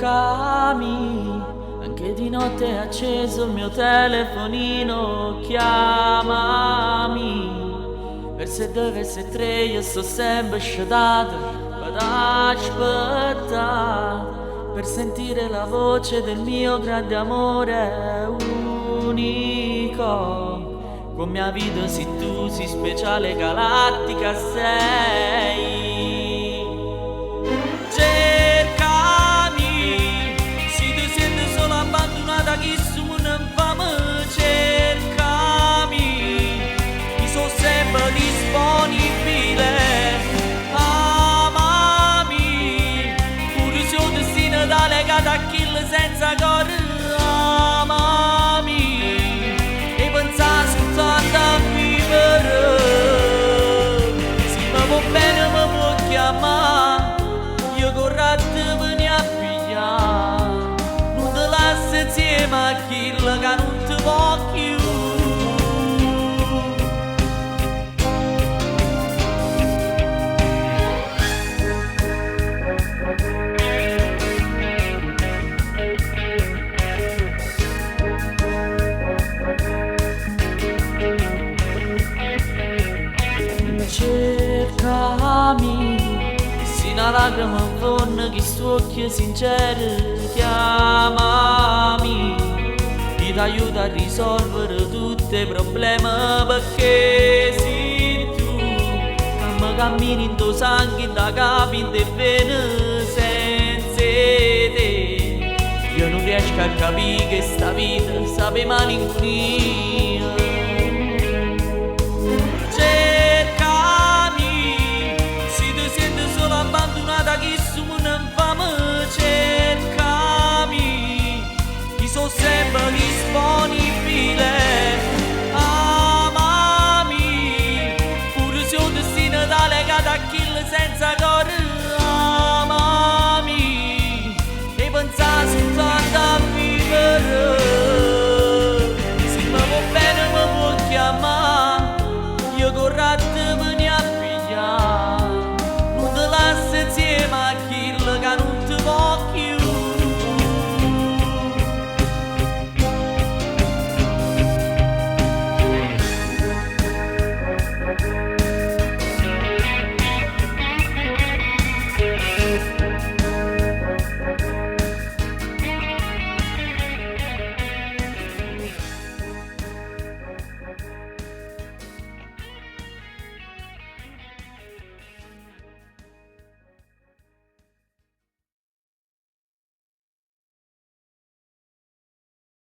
Cercami, anche di notte è acceso il mio telefonino. Chiamami, verso 2, verso 3, io sto sempre scedato ad aspettare per sentire la voce del mio grande amore unico. Con mia vita se tu sei speciale, galattica sei. Cercami, se tu senti solo abbandonata, chi su non fa me. Cercami, io sono sempre disponibile. Amami, pure se il destino da legata a kill senza cuore. Amami, e pensa soltanto a vivere. Se mi va bene mi può chiamare, io corro a te veni a pigliare. Non ti lascio insieme a chi che non ti può più. Cercami, se una lacrima fonda che sto occhio sincero. Chiamami, ti aiuta a risolvere tutti i problemi, perché sei tu mi cammini in tuo sangue, da capo in te vene. Senza te io non riesco a capire che sta vita sape malinconia.